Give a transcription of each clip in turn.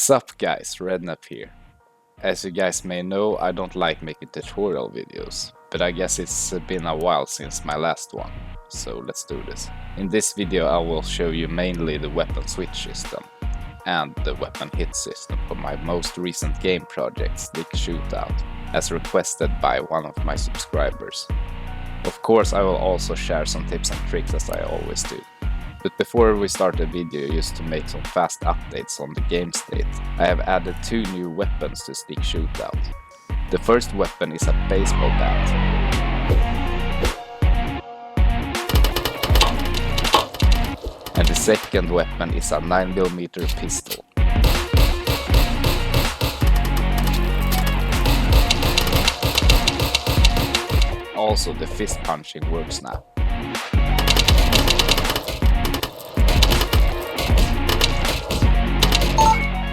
Sup guys, Rednap here. As you guys may know, I don't like making tutorial videos, but I guess it's been a while since my last one, so let's do this. In this video I will show you mainly the weapon switch system and the weapon hit system for my most recent game project, Shootout, as requested by one of my subscribers. Of course I will also share some tips and tricks as I always do. But before we start the video, just to make some fast updates on the game state, I have added 2 new weapons to Stick Shootout. The first weapon is a baseball bat. And the second weapon is a 9mm pistol. Also the fist punching works now.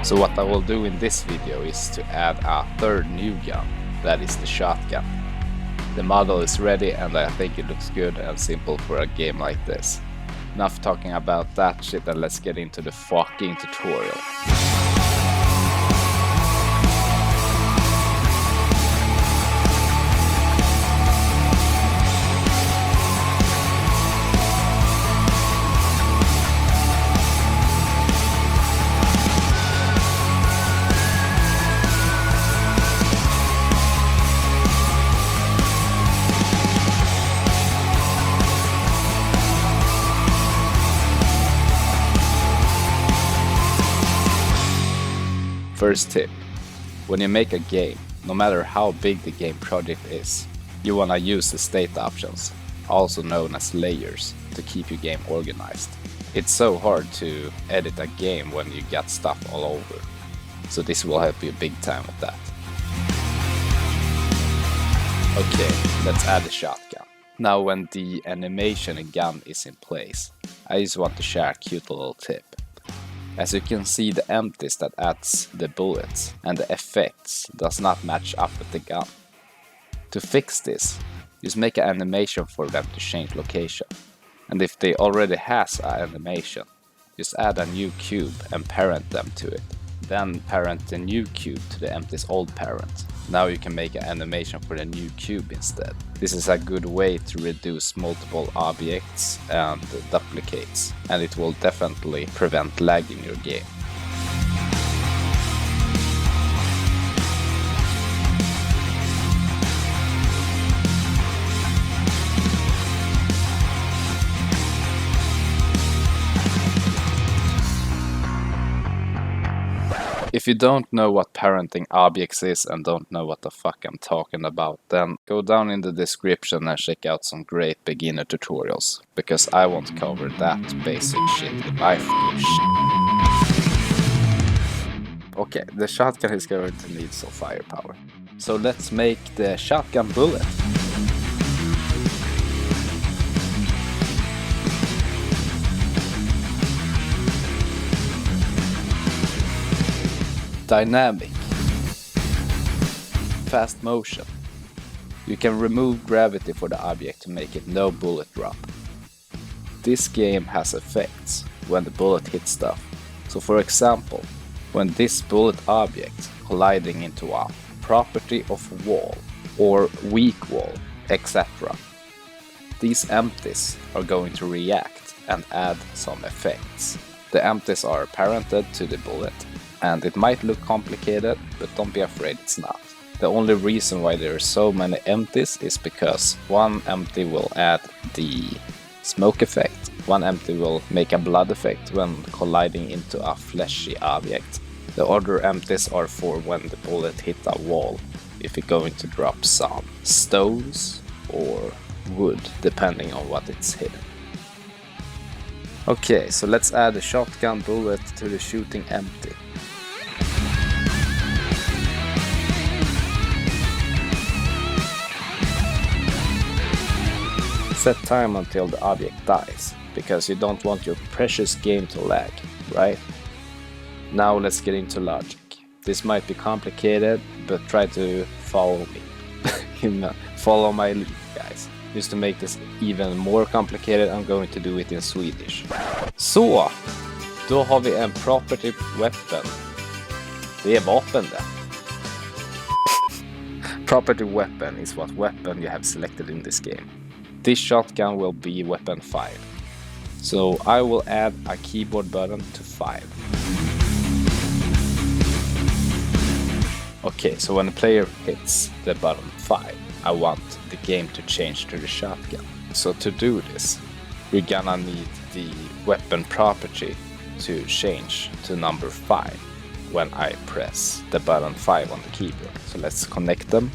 So what I will do in this video is to add a third new gun, that is the shotgun. The model is ready and I think it looks good and simple for a game like this. Enough talking about that shit and let's get into the fucking tutorial. First tip, when you make a game, no matter how big the game project is, you wanna use the state options, also known as layers, to keep your game organized. It's so hard to edit a game when you got stuff all over, so this will help you big time with that. Okay, let's add the shotgun. Now when the animation and gun is in place, I just want to share a cute little tip. As you can see, the empties that adds the bullets and the effects does not match up with the gun. To fix this, just make an animation for them to change location. And if they already has an animation, just add a new cube and parent them to it. Then parent the new cube to the empty's old parent. Now you can make an animation for the new cube instead. This is a good way to reduce multiple objects and duplicates, and it will definitely prevent lag in your game. If you don't know what parenting objects is and don't know what the fuck I'm talking about, then go down in the description and check out some great beginner tutorials, because I won't cover that basic shit in my video. Okay, the shotgun is going to need some firepower. So let's make the shotgun bullet. Dynamic, fast motion. You can remove gravity for the object to make it no bullet drop. This game has effects when the bullet hits stuff. So for example, when this bullet object colliding into a property of wall or weak wall, etc. These empties are going to react and add some effects. The empties are parented to the bullet. And it might look complicated, but don't be afraid, it's not. The only reason why there are so many empties is because one empty will add the smoke effect, one empty will make a blood effect when colliding into a fleshy object. The other empties are for when the bullet hit a wall, if you're going to drop some stones or wood, depending on what it's hitting. Okay, so let's add a shotgun bullet to the shooting empty. Set time until the object dies, because you don't want your precious game to lag, right? Now let's get into logic. This might be complicated, but try to follow me. Follow my lead, guys. Just to make this even more complicated, I'm going to do it in Swedish. Så, då har vi en property weapon Det är vapen det. Property weapon is what weapon you have selected in this game. This shotgun will be weapon 5. So I will add a keyboard button to 5. Okay, so when the player hits the button 5, I want the game to change to the shotgun. So to do this, we're gonna need the weapon property to change to number 5 when I press the button 5 on the keyboard. So let's connect them.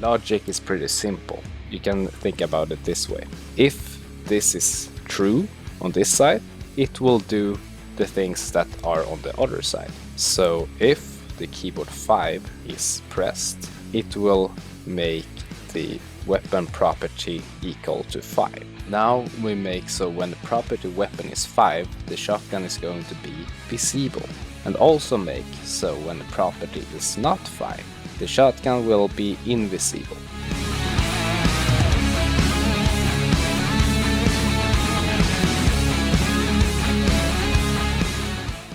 Logic is pretty simple. You can think about it this way. If this is true on this side, it will do the things that are on the other side. So if the keyboard 5 is pressed, it will make the weapon property equal to 5. Now we make so when the property weapon is 5, the shotgun is going to be visible. And also make so when the property is not 5, the shotgun will be invisible.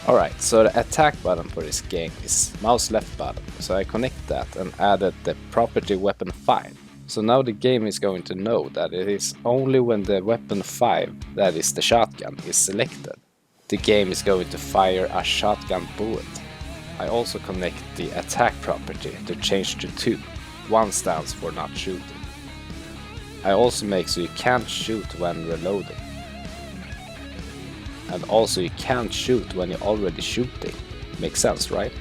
Alright, so the attack button for this game is mouse left button, so I connect that and added the property weapon 5. So now the game is going to know that it is only when the weapon 5, that is the shotgun, is selected, the game is going to fire a shotgun bullet. I also connect the attack property to change to 2. 1 stands for not shooting. I also make so you can't shoot when reloading. And also you can't shoot when you're already shooting. Makes sense, right?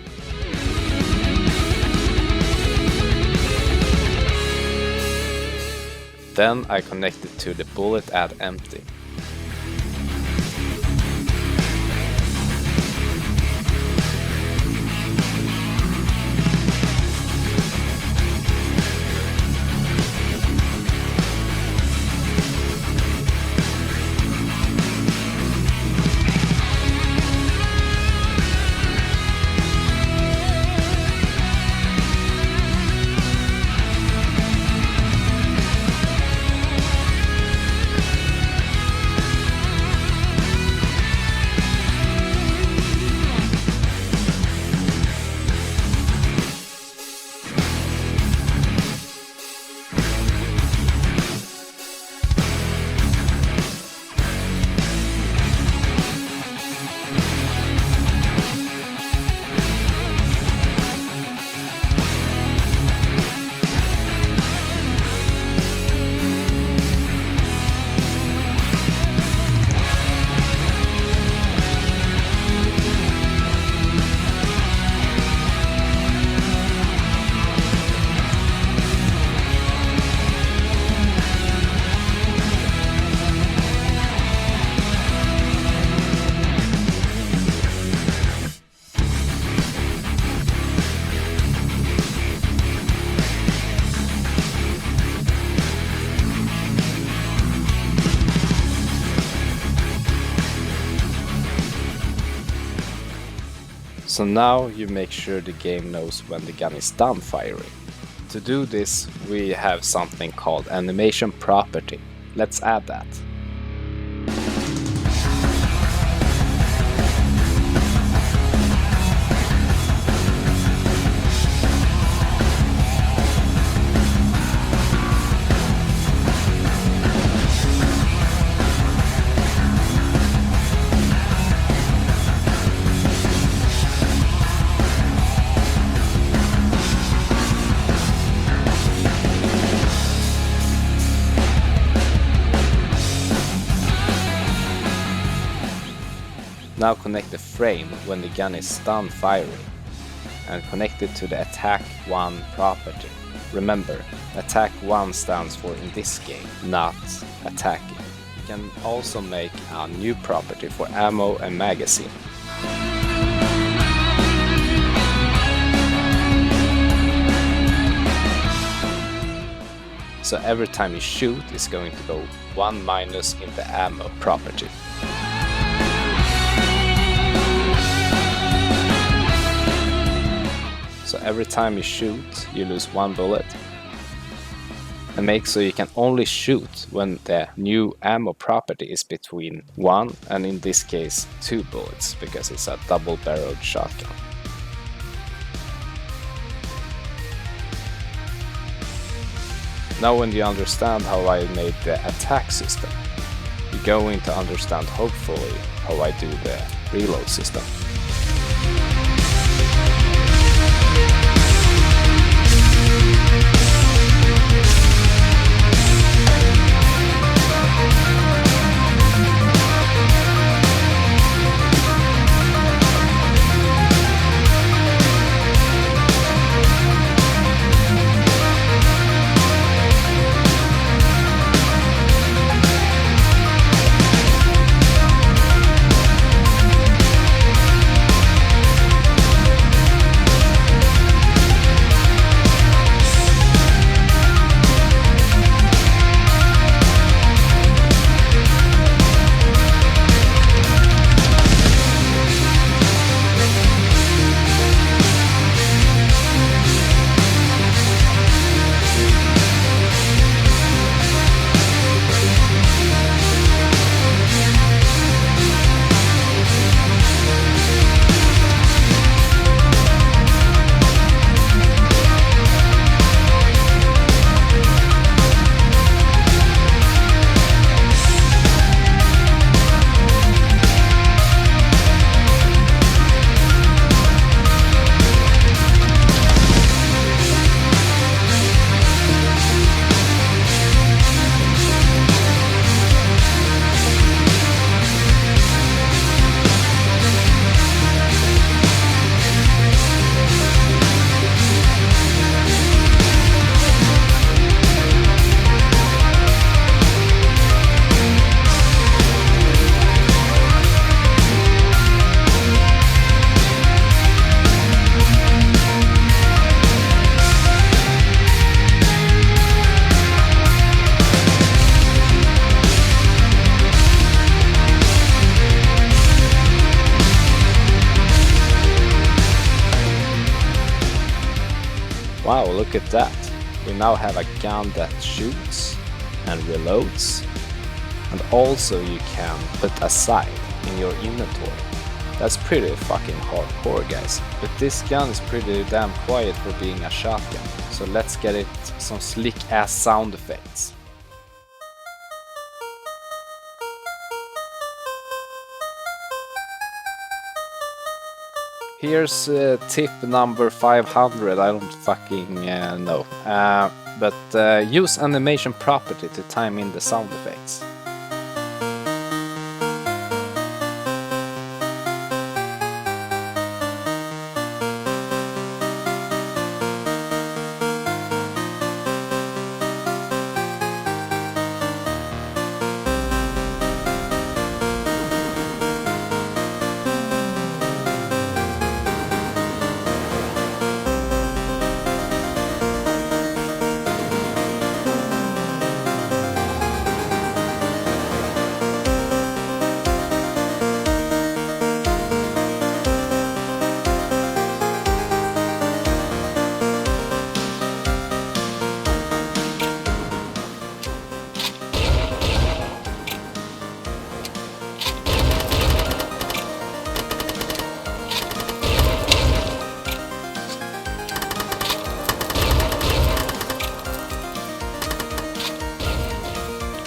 Then I connect it to the bullet at empty. So now you make sure the game knows when the gun is done firing. To do this, we have something called animation property. Let's add that. Now connect the frame when the gun is done firing and connect it to the attack 1 property. Remember, attack 1 stands for in this game, not attacking. You can also make a new property for ammo and magazine. So every time you shoot, it's going to go 1 minus in the ammo property. So every time you shoot, you lose 1 bullet. and make so you can only shoot when the new ammo property is between 1 and in this case 2 bullets, because it's a double-barreled shotgun. Now when you understand how I made the attack system, you're going to understand hopefully how I do the reload system. Wow, look at that. We now have a gun that shoots and reloads, and also you can put a sight in your inventory. That's pretty fucking hardcore, guys. But this gun is pretty damn quiet for being a shotgun, so let's get it some slick ass sound effects. Here's tip number 500, I don't fucking know. But use animation property to time in the sound effects.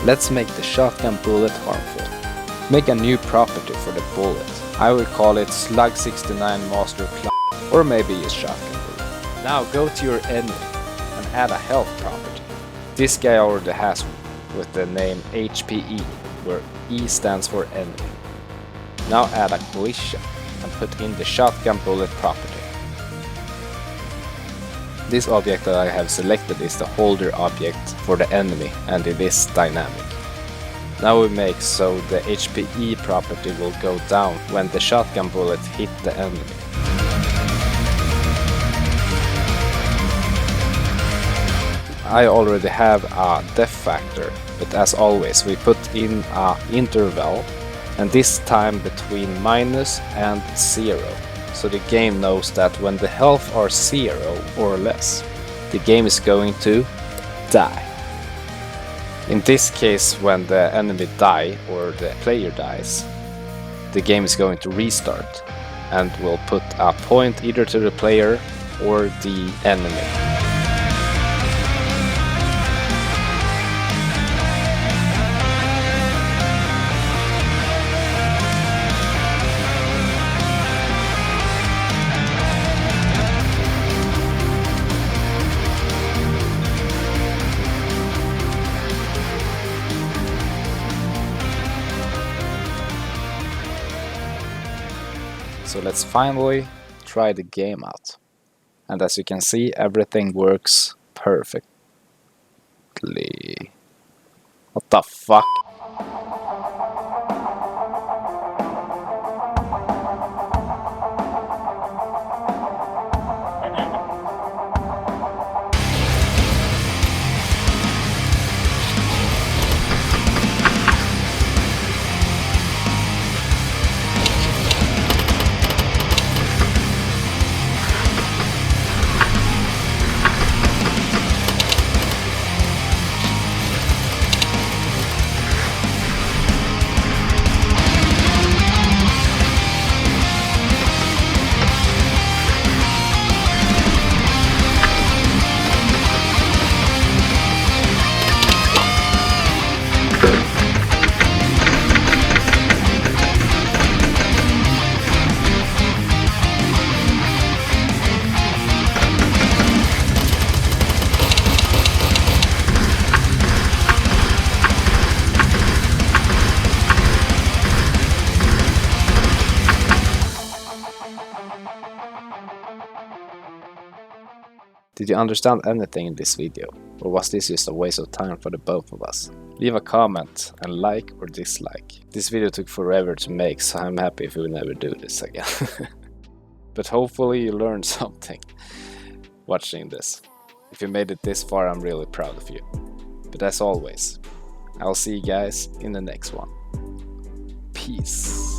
Let's make the shotgun bullet harmful. Make a new property for the bullet. I will call it Slug69 Master Club, or maybe a shotgun bullet. Now go to your enemy and add a health property. This guy already has one with the name HPE, where E stands for enemy. Now add a collision and put in the shotgun bullet property. This object that I have selected is the holder object for the enemy, and it is dynamic. Now we make so the HPE property will go down when the shotgun bullet hit the enemy. I already have a death factor, but as always we put in an interval, and this time between minus and 0. So the game knows that when the health are 0 or less, the game is going to die. In this case, when the enemy die or the player dies, the game is going to restart and will put a point either to the player or the enemy. So let's finally try the game out. And as you can see, everything works perfectly. What the fuck? Did you understand anything in this video, or was this just a waste of time for the both of us? Leave a comment and like or dislike. This video took forever to make, so I'm happy if we never do this again. But hopefully you learned something watching this. If you made it this far, I'm really proud of you. But as always, I'll see you guys in the next one. Peace.